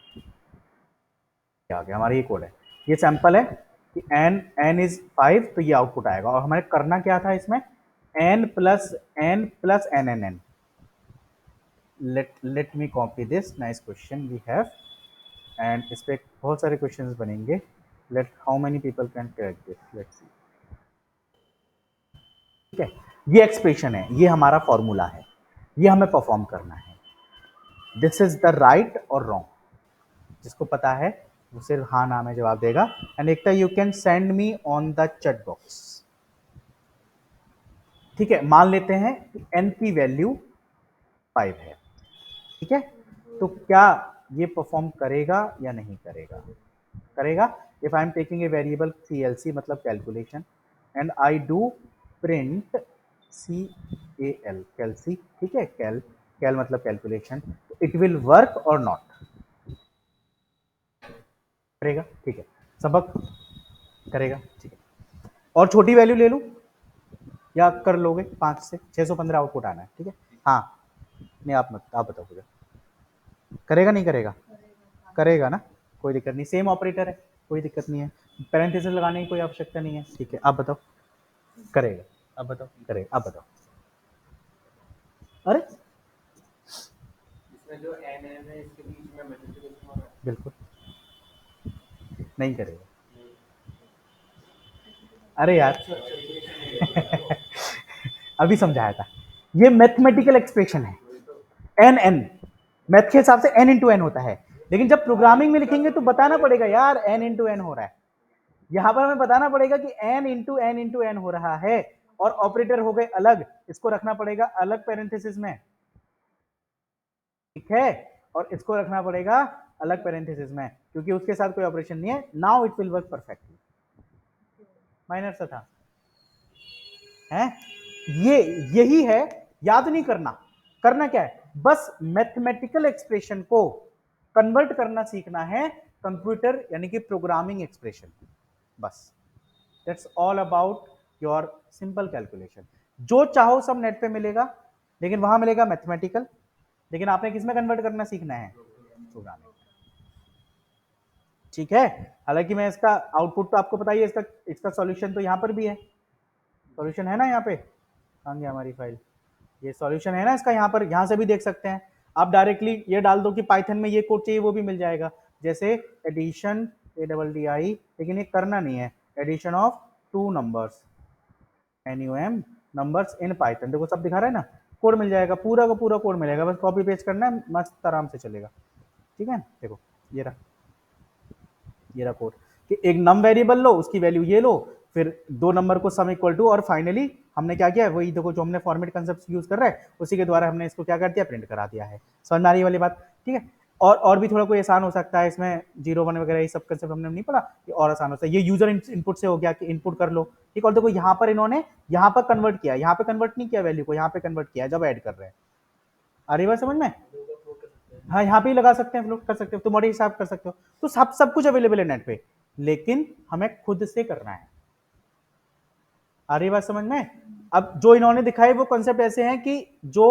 क्या आ गया हमारा, ये कोड है, ये सैंपल है कि n इज 5, तो ये आउटपुट आएगा। और हमें करना क्या था इसमें, n plus n plus n n n। Let me copy this nice question we have, and इस पे बहुत सारे क्वेश्चंस बनेंगे। Let how many people can crack this, let's see. ठीक है, ये एक्सप्रेशन है, ये हमारा फॉर्मूला है, ये हमें परफॉर्म करना है। दिस इज द राइट और रॉन्ग, जिसको पता है वो सिर्फ हाँ ना में जवाब देगा। एंड एक you can send me on the chat box. ठीक है, मान लेते हैं कि n की वैल्यू 5 है। ठीक है, तो क्या ये परफॉर्म करेगा या नहीं करेगा, करेगा। If I am taking a variable CLC मतलब calculation, and I do print CAL कैलसी, ठीक है, कैल मतलब कैलकुलेशन, इट विल वर्क और नॉट, करेगा। ठीक है, सबक करेगा। ठीक है, और छोटी वैल्यू ले लूं या कर लोगे, 5 से 615 आउटपुट आना है। ठीक है, हाँ नहीं आप मत, आप बताओ मुझे, करेगा नहीं करेगा, करेगा ना, कोई दिक्कत नहीं, सेम ऑपरेटर है, कोई दिक्कत नहीं है, पैरेंथेसिस लगाने की कोई आवश्यकता नहीं है। ठीक है, आप बताओ, करेगा, आप बताओ, करेगा, आप बताओ। अरे इसमें जो n है इसके बीच में मल्टीप्लिकेशन हो रहा है, बिल्कुल नहीं करेगा। अरे यार अभी समझाया था, ये मैथमेटिकल एक्सप्रेशन है, एन एन मैथ के हिसाब से n इंटू एन होता है, लेकिन जब प्रोग्रामिंग में लिखेंगे तो बताना पड़ेगा यार n इंटू एन हो रहा है। यहां पर हमें बताना पड़ेगा कि n इंटू एन हो रहा है, और ऑपरेटर हो गए अलग, इसको रखना पड़ेगा अलग पैरेंथेसिस में। ठीक है, और इसको रखना पड़ेगा अलग पैरेंथेसिस में, क्योंकि उसके साथ कोई ऑपरेशन नहीं है। Now it will work perfectly. Minor सा था है, ये यही है, याद नहीं करना, करना क्या है, बस मैथमेटिकल एक्सप्रेशन को कन्वर्ट करना सीखना है कंप्यूटर यानी कि प्रोग्रामिंग एक्सप्रेशन, बस that's all about your simple calculation. जो चाहो सब नेट पे मिलेगा, लेकिन वहां मिलेगा मैथमेटिकल, लेकिन आपने किसमें कन्वर्ट करना सीखना है, प्रोग्रामिंग। ठीक है, हालांकि मैं इसका आउटपुट तो आपको पता ही है, इसका इसका सॉल्यूशन तो यहाँ पर भी है, सॉल्यूशन है ना यहाँ पे, कहाँ गया हमारी फाइल, ये सॉल्यूशन है ना इसका, यहाँ पर, यहाँ से भी देख सकते हैं आप, डायरेक्टली ये डाल दो कि पाइथन में ये कोड चाहिए, वो भी मिल जाएगा, जैसे एडिशन ADDI, लेकिन ये करना नहीं है, addition of 2 numbers NUM numbers in Python, देखो सब दिखा रहा है ना, कोड मिल जाएगा, पूरा का पूरा कोड मिलेगा, बस कॉपी पेस्ट करना है, मस्त आराम से चलेगा। ठीक है, देखो ये रहा, ये रहा कोड, कि एक नम वेरिएबल लो, उसकी वैल्यू ये लो, फिर 2 नंबर को सम इक्वल टू, और फाइनली हमने क्या किया, वही देखो जो हमने फॉर्मेट कंसेप्ट यूज कर रहे हैं उसी के द्वारा हमने इसको क्या कर दिया, प्रिंट करा दिया है। समझ में आ रही है वाली बात। ठीक है, और भी थोड़ा कोई आसान हो सकता है इसमें, 0 1 वगैरह ये सब कंसेप्ट हमने नहीं पढ़ा, ये और आसान होता है, ये यूजर इनपुट से हो गया कि इनपुट कर लो। ठीक, और देखो यहाँ पर इन्होंने यहाँ पर कन्वर्ट किया, यहाँ पे कन्वर्ट नहीं किया वैल्यू को, यहाँ पे कन्वर्ट किया जब ऐड कर रहे हैं। आ रही बात समझ में, हाँ यहाँ पे ही लगा सकते हैं, फ्लोट कर सकते हो, तुम्हारे हिसाब कर सकते हो, तो सब कुछ अवेलेबल है नेट पे, लेकिन हमें खुद से करना है। आ रही बात समझ में। अब जो इन्होंने दिखाए वो कंसेप्ट ऐसे हैं कि जो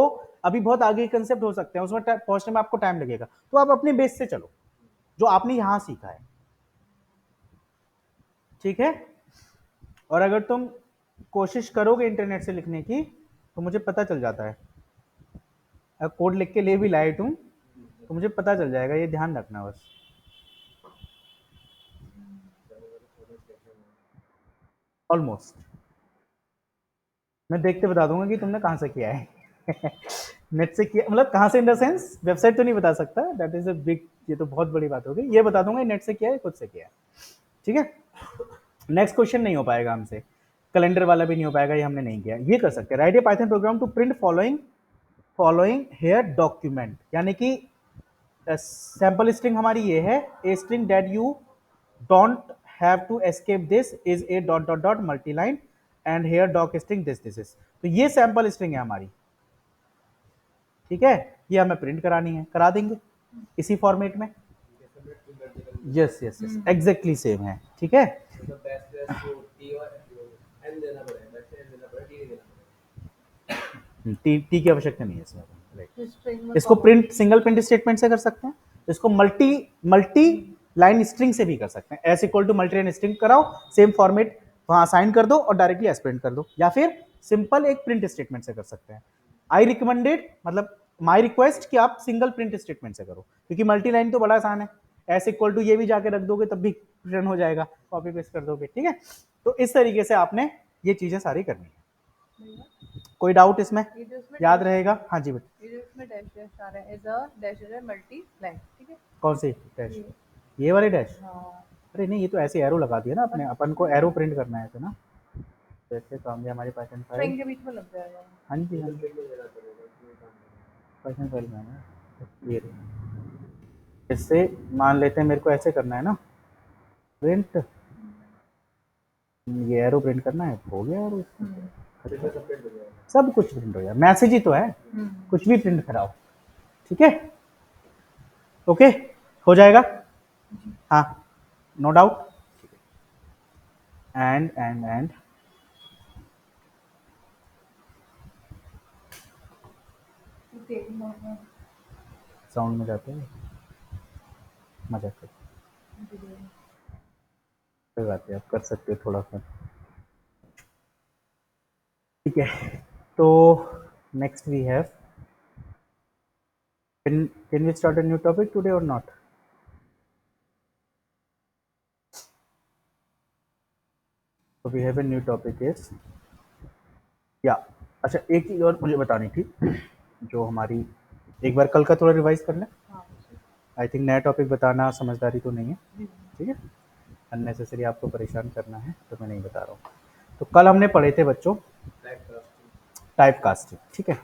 अभी बहुत आगे कंसेप्ट हो सकते हैं, उसमें पहुंचने में आपको टाइम लगेगा, तो आप अपने बेस से चलो जो आपने यहां सीखा है। ठीक है, और अगर तुम कोशिश करोगे इंटरनेट से लिखने की तो मुझे पता चल जाता है, अगर कोड लिख के ले भी लाए तुम तो मुझे पता चल जाएगा, ये ध्यान रखना बस। ऑलमोस्ट मैं देख के बता दूंगा कि तुमने कहाँ से किया है। नेट से किया मतलब कहाँ से, इन द सेंस वेबसाइट तो नहीं बता सकता, दैट इज अ बिग, ये तो बहुत बड़ी बात होगी। ये बता दूंगा नेट से किया है खुद से किया है, ठीक है। नेक्स्ट क्वेश्चन नहीं हो पाएगा हमसे, कैलेंडर वाला भी नहीं हो पाएगा, ये हमने नहीं किया। ये कर सकते हैं, write a Python program to print following here document, यानी कि सैंपल स्ट्रिंग हमारी ये है, a string that you don't have to escape this is a dot dot dot multiline and here doc string this is. तो ये sample string है हमारी, ठीक है। ये हमें प्रिंट करानी है, करा देंगे इसी फॉर्मेट में। Yes yes yes exactly same है, ठीक है। टी की आवश्यकता नहीं है इसमें, तो स्ट्रिंग में इसको प्रिंट सिंगल प्रिंट स्टेटमेंट से कर सकते हैं, इसको मल्टी मल्टी लाइन स्ट्रिंग से भी कर सकते हैं। S equal to multi line string कराओ, सेम फॉर्मेट वहां असाइन कर दो और डायरेक्टली एस प्रिंट कर दो, या फिर सिंपल एक प्रिंट स्टेटमेंट से कर सकते हैं। आई रिकमेंडेड मतलब माई रिक्वेस्ट कि आप सिंगल प्रिंट स्टेटमेंट से करो, क्योंकि मल्टी लाइन तो बड़ा आसान है। एस इक्वल टू ये भी जाके रख दोगे तब भी रिटर्न हो जाएगा, कॉपी पेस्ट कर दोगे, ठीक है। तो इस तरीके से आपने ये चीजें सारी करनी है। कोई डाउट इसमें, ये जो इसमें याद dash- रहेगा? हाँ जी बेटा। ये जो इसमें डैश डैश आ रहा है, is a dash is a multi line, ठीक है। कौन सी डैश? ये ये वाली डैश? हाँ, अरे नहीं, ये तो ऐसे एरो लगा दिया ना अपने, अपन को एरो प्रिंट करना है तो ना, जैसे काम दिया हमारी पाइथन फाइल। स्ट्रिंग के बीच में लग जाएगा। हाँ जी हाँ जी, पाइथन फाइल में है ना, ये इससे मान लेते हैं मेरे को ऐसे करना है ना प्रिंट, ये एरो प्रिंट करना है, हो गया एरो, सब कुछ प्रिंट हो गया, मैसेज ही तो है, कुछ भी प्रिंट कराओ, ठीक है। ओके, हो जाएगा, हाँ, नो डाउट। एंड साउंड में जाते हैं, मजाक कर, कोई बात नहीं, आप कर सकते हो थोड़ा सा, ठीक है। तो next we have, can we start a new topic today or not? So we have a new topic is, या अच्छा एक चीज़ और मुझे बतानी थी, जो हमारी, एक बार कल का थोड़ा रिवाइज कर लें। आई थिंक नया टॉपिक बताना समझदारी तो नहीं है, ठीक है, अननेसेसरी आपको परेशान करना है तो मैं नहीं बता रहा हूँ। तो कल हमने पढ़े थे बच्चों टाइप कास्टिंग, ठीक है,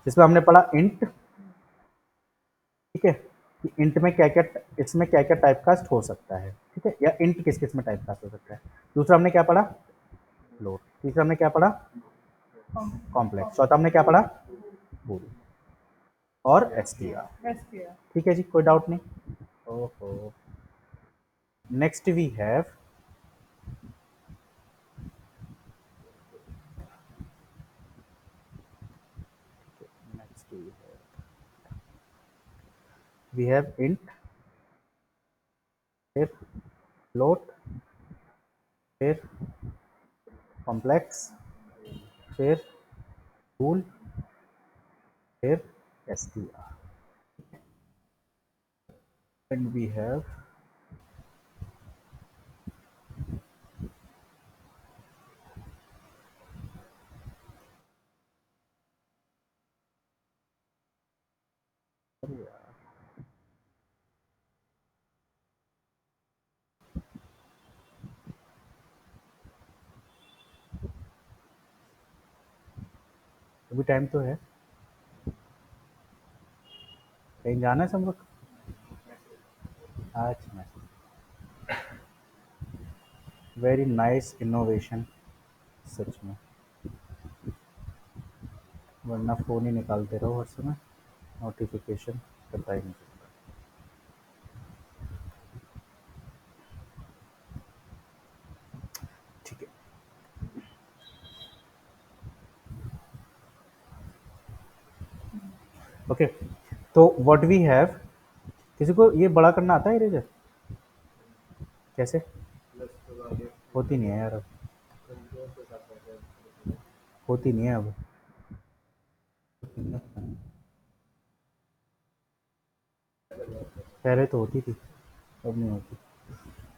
जिसमें हमने पढ़ा इंट, ठीक है, कि इंट में क्या क्या, इसमें क्या क्या टाइप कास्ट हो सकता है, ठीक है, या इंट किस किस में टाइप कास्ट हो सकता है। दूसरा हमने क्या पढ़ा, फ्लोट। तीसरा हमने क्या पढ़ा, कॉम्प्लेक्स। चौथा हमने क्या पढ़ा, बूल और एसटीआर, ठीक है जी, कोई डाउट नहीं। ओहो, next we have, next we have int, फिर फ्लोट, फिर कॉम्प्लेक्स, फिर बूल, फिर एसटीआर, एंड वी हैव अभी टाइम तो है, कहीं जाना है सब लोग? अच्छा, वेरी नाइस इनोवेशन सच में, वरना फ़ोन ही निकालते रहो हर समय, नोटिफिकेशन पता ही नहीं चलता। ठीक है, ओके, तो व्हाट वी हैव, किसी को ये बड़ा करना आता है इरेजर? कैसे? होती नहीं है यार अब, होती नहीं है अब, पहले तो होती थी, अब नहीं होती,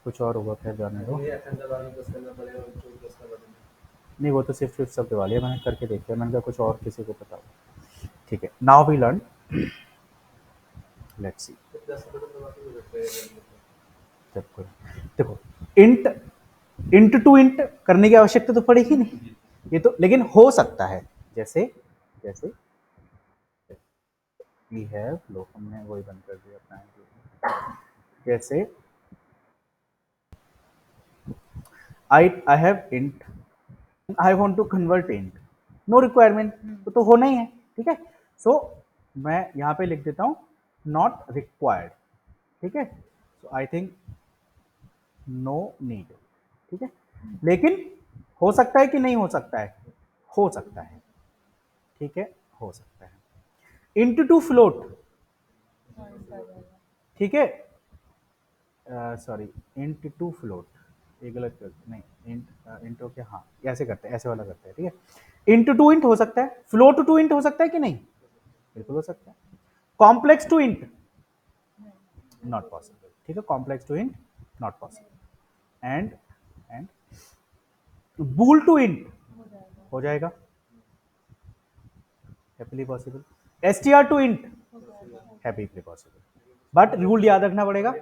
कुछ और होगा, खैर जाने दो। नहीं वो तो सिर्फ सिर्फ सब दिवा लिया मैंने, करके देख लिया, मैंने कहा कुछ और किसी को पता हो। ठीक है, now we learn, let's see. देखो देखो, इंट इंट टू इंट करने की आवश्यकता तो पड़ेगी नहीं, ये तो लेकिन हो सकता है। जैसे जैसे वी हैव, लो हमने वही बंद कर दिया अपना, जैसे I have int, I want to convert int, no requirement, तो होना ही है। ठीक है, सो मैं यहाँ पे लिख देता हूँ नॉट रिक्वायर्ड। ठीक है, सो आई थिंक नो नीड। ठीक है, लेकिन हो सकता है कि नहीं हो सकता है, हो सकता है। ठीक है, हो सकता है। इंट टू फ्लोट, हाँ, इसका आ जाएगा। ठीक है, सॉरी, इंट टू फ्लोट, ये गलत कर, नहीं इंट इंटो के, हाँ ऐसे करते हैं, ऐसे वाला करते हैं। ठीक है, इंट टू इंट हो सकता है, फ्लोट टू इंट हो सकता है कि नहीं, बिल्कुल हो सकता है। Complex to int not possible. ठीक है, complex to int not possible. And bool to int हो जाएगा। हो जाएगा, happily possible. STR to int हो जाएगा। हैप्पीली पॉसिबल, बट रूल याद रखना पड़ेगा।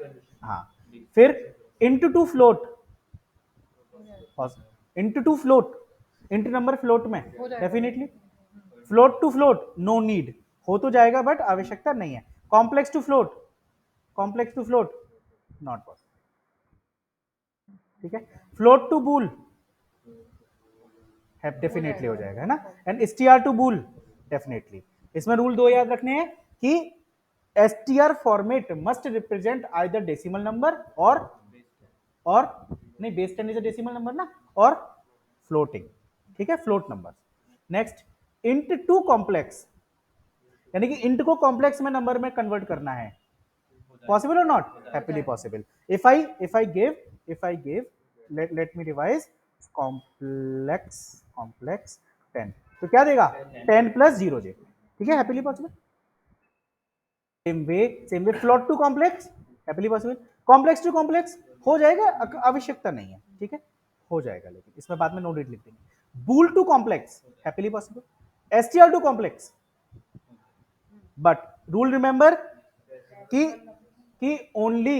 हाँ, फिर इंट टू फ्लोट, हो जाएगा। Int to float, int number float में हो जाएगा। Definitely. Float to float no need, हो तो जाएगा बट आवश्यकता नहीं है। Complex to float, complex to float not possible. ठीक है, फ्लोट टू बूल डेफिनेटली हो जाएगा, है ना। And S T R to bool definitely. इसमें रूल दो याद रखने हैं कि S T R format must represent either decimal number और नहीं, base 10 is a decimal number ना, और फ्लोटिंग। ठीक है, float number. Next, int to complex, यानी कि इंट को कॉम्प्लेक्स में नंबर में कन्वर्ट करना है, possible or not, happily possible। If I give let me revise, complex 10, तो क्या देगा 10 प्लस 0 जे। ठीक है, happily possible. Same way float to complex happily possible. Complex to complex हो जाएगा, आवश्यकता नहीं है। ठीक है, हो जाएगा, लेकिन इसमें बाद में नो डिट लिख देंगे। Bool to complex happily possible. STR to complex, but rule remember कि only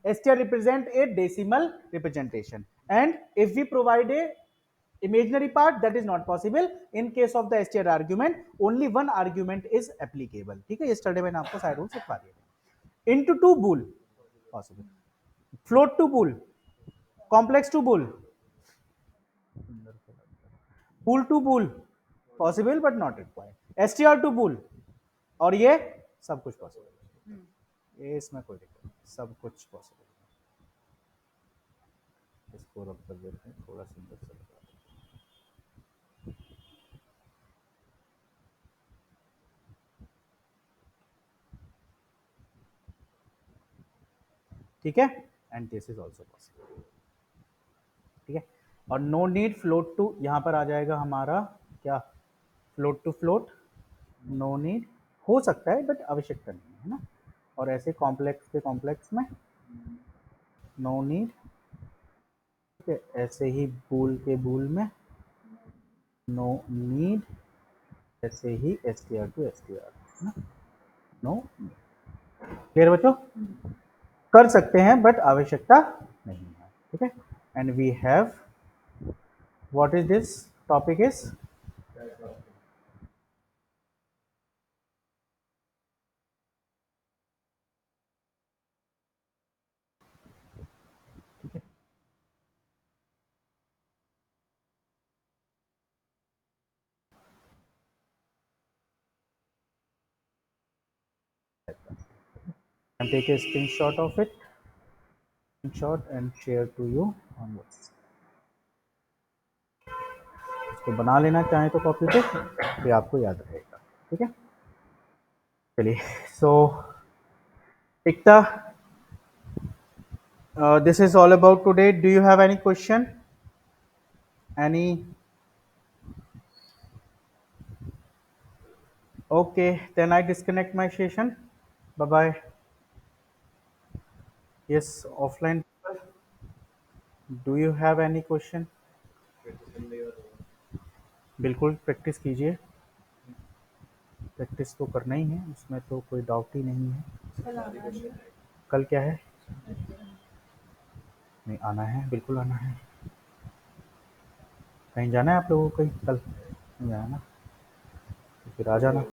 str represent a decimal representation, and if we provide a imaginary part, that is not possible। in case of the str argument, only one argument is applicable। ठीक है, yesterday मैंने आपको सारे rules सिखा दिए। into two bool possible, float to bool, complex to bool, bool to bool possible but not required, str to bool, और ये सब कुछ पॉसिबल है, ये इसमें कोई दिक्कत नहीं, सब कुछ पॉसिबल है। इसको रब कर देते हैं, थोड़ा सुंदर सा लगा देते हैं। ठीक है, and this is also possible. ठीक है, और नो नीड फ्लोट टू, यहाँ पर आ जाएगा हमारा क्या, float to float, no need हो सकता है बट आवश्यकता नहीं है ना। और ऐसे कॉम्प्लेक्स के कॉम्प्लेक्स में नो नीड। ठीक है, ऐसे ही बूल के बूल में नो नीड, ऐसे ही S T R to S T R ना, नो नीड। क्लियर बच्चों, कर सकते हैं बट आवश्यकता नहीं है। ठीक है, and we have, what is this topic is, and take a screenshot of it, screenshot and share to you on WhatsApp। इसको बना लेना चाहें तो कॉपी पे, फिर आपको याद रहेगा। ठीक है, चलिए, सो एकता, this is all about today। do you have any question, any? Okay, then I disconnect my session। Bye bye। Yes, offline people, do you have any question? बिल्कुल प्रैक्टिस कीजिए, प्रैक्टिस तो करना ही है, उसमें तो कोई डाउट ही नहीं है। कल आना है। कल क्या है? नहीं आना है, बिल्कुल आना है। कहीं जाना है आप लोगों को? कहीं कल नहीं जाना ना, तो फिर आ जाना।